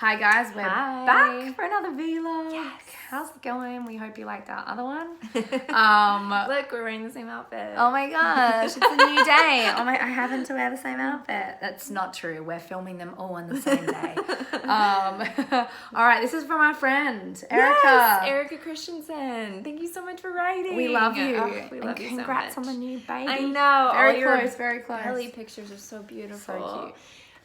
Hi guys, we're Hi. back for another vlog. Yes. How's it going? We hope you liked our other one. Look, we're wearing the same outfit. Oh my gosh, it's a new day. I happen to wear the same outfit. That's not true. We're filming them all on the same day. All right, this is from our friend Erica. Yes, Erica Christensen. Thank you so much for writing. We love you. Oh, we and love you so congrats much. on the new baby. I know. Very all close, very close. Belly pictures are so beautiful. So cute.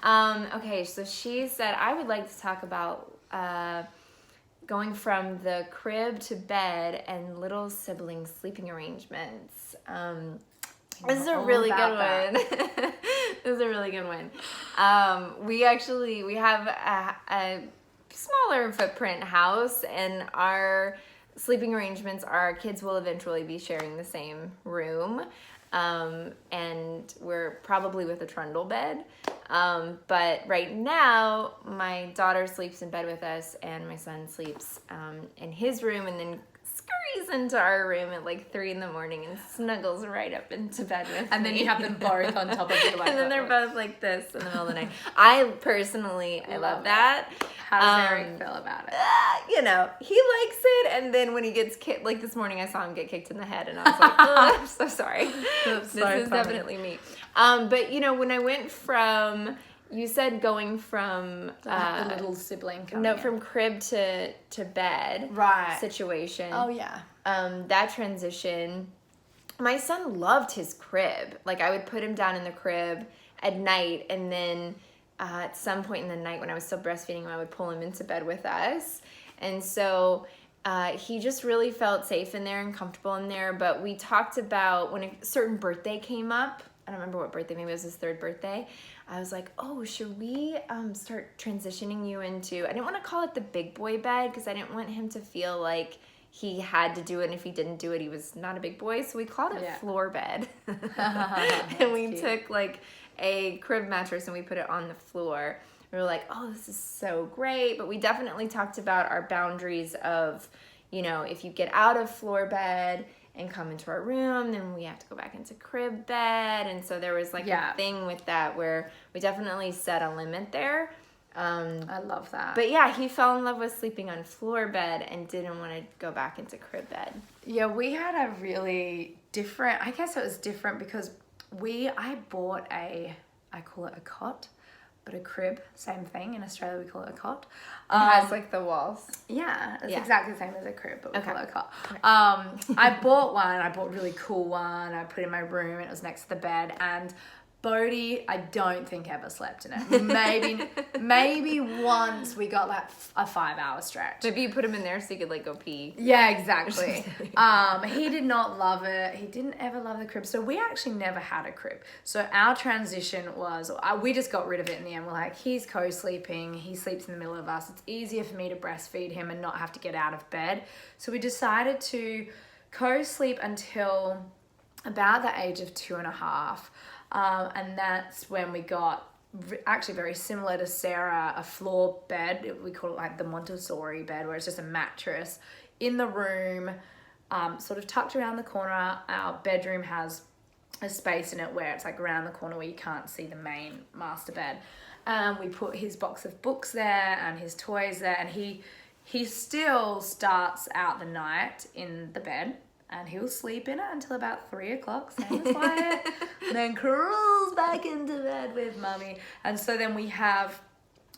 Okay, so she said I would like to talk about going from the crib to bed and little sibling sleeping arrangements. This is a really good one. This is a really good one. We have a smaller footprint house, and our sleeping arrangements, our kids will eventually be sharing the same room. And we're probably with a trundle bed. But right now, my daughter sleeps in bed with us, and my son sleeps in his room, and then scurries into our room at like 3 a.m. and snuggles right up into bed with me. And then you have them both on top of you like and then that. they're both like this in the middle of the night. I love that. How does Eric feel about it? He likes it, and then when he gets kicked, like this morning I saw him get kicked in the head, and I was like, oh, I'm so sorry. This is definitely me. But when I went from, you said going from the little sibling coming in. from crib to bed situation. Oh yeah. That transition, my son loved his crib. Like I would put him down in the crib at night, and then at some point in the night when I was still breastfeeding him, I would pull him into bed with us. And so he just really felt safe in there and comfortable in there. But we talked about when a certain birthday came up, I don't remember what birthday, maybe it was his 3rd birthday. I was like, oh, should we start transitioning you into, I didn't want to call it the big boy bed because I didn't want him to feel like he had to do it, and if he didn't do it, he was not a big boy. So we called it floor bed. And we took like a crib mattress and we put it on the floor. We were like, oh, this is so great. But we definitely talked about our boundaries of, if you get out of floor bed and come into our room, then we have to go back into crib bed. And so there was like a thing with that where we definitely set a limit there. I love that. But yeah, he fell in love with sleeping on floor bed and didn't want to go back into crib bed. Yeah, we had a really different, I guess it was different because I bought I call it a cot, but a crib, same thing. In Australia, we call it a cot. It has like the walls. Yeah, it's exactly the same as a crib, but we call it a cot. Okay. I bought a really cool one. I put it in my room, and it was next to the bed, and Bodhi, I don't think ever slept in it. Maybe once we got like a 5-hour stretch. Maybe you put him in there so you could like go pee. Yeah, exactly. He did not love it. He didn't ever love the crib. So we actually never had a crib. So our transition was, we just got rid of it in the end. We're like, he's co-sleeping. He sleeps in the middle of us. It's easier for me to breastfeed him and not have to get out of bed. So we decided to co-sleep until about the age of 2.5. And that's when we got, actually very similar to Sarah, a floor bed. We call it like the Montessori bed, where it's just a mattress in the room, sort of tucked around the corner. Our bedroom has a space in it where it's like around the corner where you can't see the main master bed. We put his box of books there and his toys there, and he still starts out the night in the bed. And he'll sleep in it until about 3 o'clock, same as Wyatt, and then crawls back into bed with mummy. And so then we have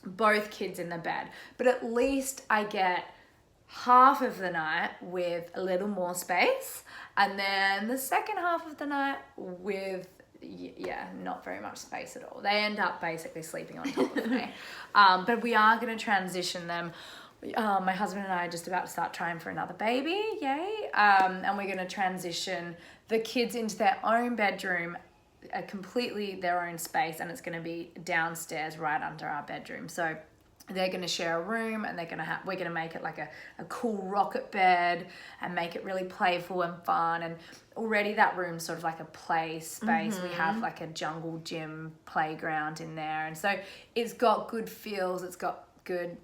both kids in the bed. But at least I get half of the night with a little more space. And then the second half of the night with, not very much space at all. They end up basically sleeping on top of me. But we are going to transition them. My husband and I are just about to start trying for another baby, yay. And we're going to transition the kids into their own bedroom, completely their own space, and it's going to be downstairs right under our bedroom. So they're going to share a room, and we're going to make it like a cool rocket bed and make it really playful and fun. And already that room's sort of like a play space. We have like a jungle gym playground in there. And so it's got good feels. It's got good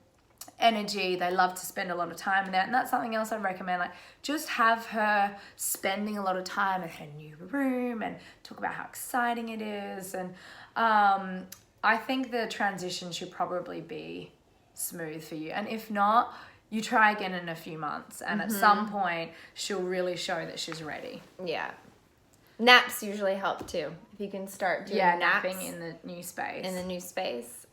energy. They love to spend a lot of time in there, and that's something else I'd recommend. Like, just have her spending a lot of time in her new room and talk about how exciting it is. And I think the transition should probably be smooth for you. And if not, you try again in a few months, and at some point she'll really show that she's ready. Yeah. Naps usually help too. If you can start doing naps napping in the new space.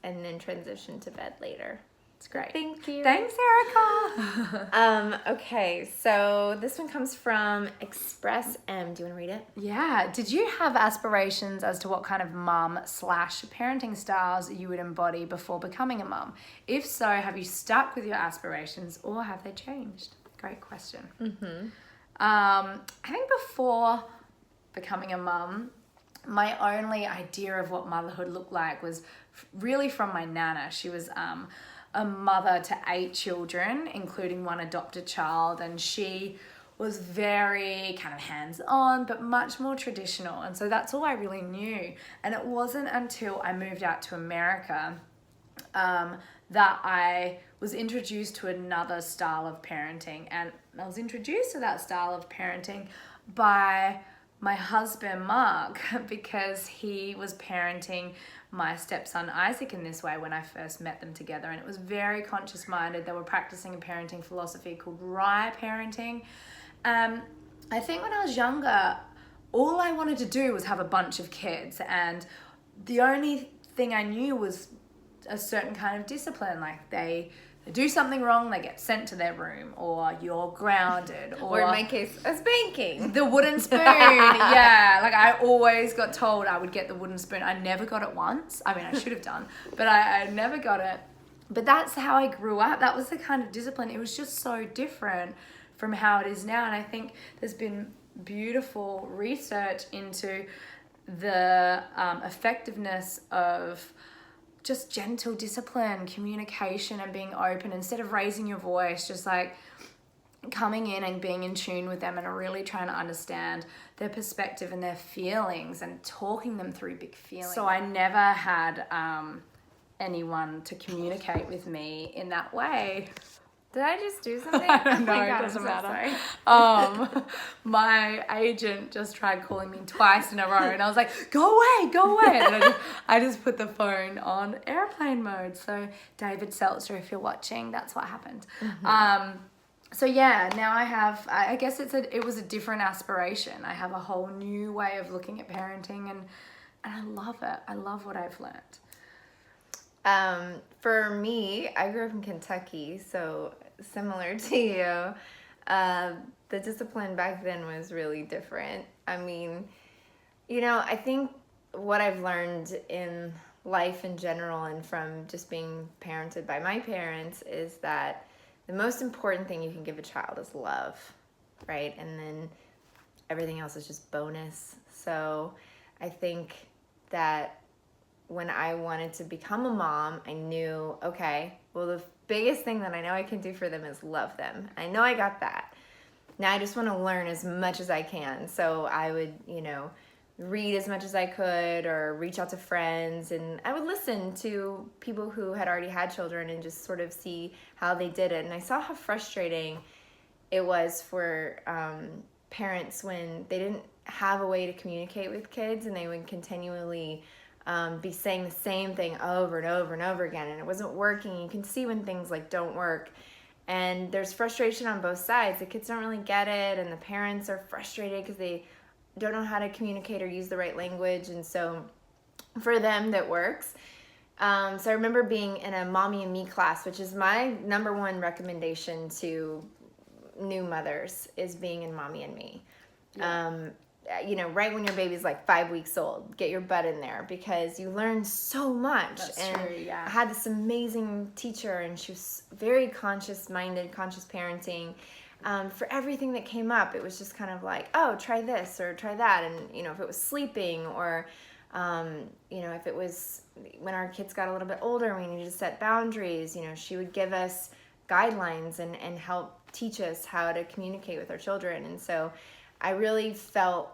And then transition to bed later. It's great. Thank you. Thanks, Erica. Okay, so this one comes from Express M. Do you want to read it? Yeah. Did you have aspirations as to what kind of mum/parenting styles you would embody before becoming a mum? If so, have you stuck with your aspirations or have they changed? Great question. I think before becoming a mum, my only idea of what motherhood looked like was really from my nana. She was a mother to 8 children, including one adopted child, and she was very kind of hands-on, but much more traditional. And so that's all I really knew. And it wasn't until I moved out to America that I was introduced to another style of parenting. And I was introduced to that style of parenting by my husband, Mark, because he was parenting my stepson Isaac in this way when I first met them together. And it was very conscious-minded. They were practicing a parenting philosophy called rye parenting. I think when I was younger, all I wanted to do was have a bunch of kids. And the only thing I knew was a certain kind of discipline. Like they do something wrong, they get sent to their room, or you're grounded, or in my case, a spanking. The wooden spoon, yeah. Like I always got told I would get the wooden spoon. I never got it once. I mean, I should have done, but I never got it. But that's how I grew up. That was the kind of discipline. It was just so different from how it is now. And I think there's been beautiful research into the effectiveness of just gentle discipline, communication, and being open instead of raising your voice, just like coming in and being in tune with them and really trying to understand their perspective and their feelings and talking them through big feelings. So I never had anyone to communicate with me in that way. Did I just do something? No, it doesn't matter. My agent just tried calling me twice in a row, and I was like, "Go away!" And I just put the phone on airplane mode. So David Seltzer, if you're watching, that's what happened. So yeah, now I guess it was a different aspiration. I have a whole new way of looking at parenting, and I love it. I love what I've learned. For me, I grew up in Kentucky, so similar to you, the discipline back then was really different. I mean, I think what I've learned in life in general and from just being parented by my parents is that the most important thing you can give a child is love, right? And then everything else is just bonus. So I think that when I wanted to become a mom, I knew, okay, well, the biggest thing that I know I can do for them is love them. I know I got that. Now I just want to learn as much as I can. So I would, read as much as I could or reach out to friends. And I would listen to people who had already had children and just sort of see how they did it. And I saw how frustrating it was for parents when they didn't have a way to communicate with kids and they would continually be saying the same thing over and over and over again, and it wasn't working. You can see when things don't work, and there's frustration on both sides. The kids don't really get it, and the parents are frustrated because they don't know how to communicate or use the right language, and so for them that works. So I remember being in a Mommy and Me class, which is my number one recommendation to new mothers, is being in Mommy and Me. Yeah. Right when your baby's 5 weeks old, get your butt in there because you learn so much. That's and true, yeah. I had this amazing teacher, and she was very conscious-minded, conscious parenting. For everything that came up, it was just kind of oh, try this or try that. And, if it was sleeping or, if it was when our kids got a little bit older, we needed to set boundaries, she would give us guidelines and help teach us how to communicate with our children. And so I really felt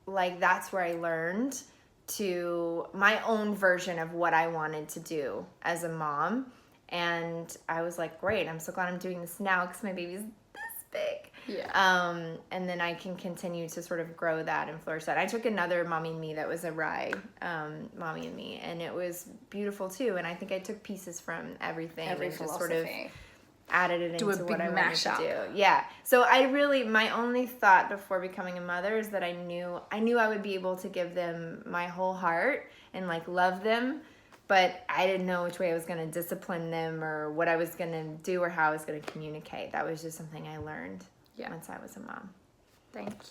like that's where I learned to my own version of what I wanted to do as a mom. And I was like, great, I'm so glad I'm doing this now because my baby's this big. Yeah. And then I can continue to sort of grow that and flourish that. I took another Mommy and Me that was a rye Mommy and Me, and it was beautiful too. And I think I took pieces from everything Every and just philosophy. sort of added it Do a into big what I wanted mashup. to do. Yeah. So my only thought before becoming a mother is that I knew I would be able to give them my whole heart and like love them, but I didn't know which way I was going to discipline them or what I was going to do or how I was going to communicate. That was just something I learned once I was a mom. Thank you.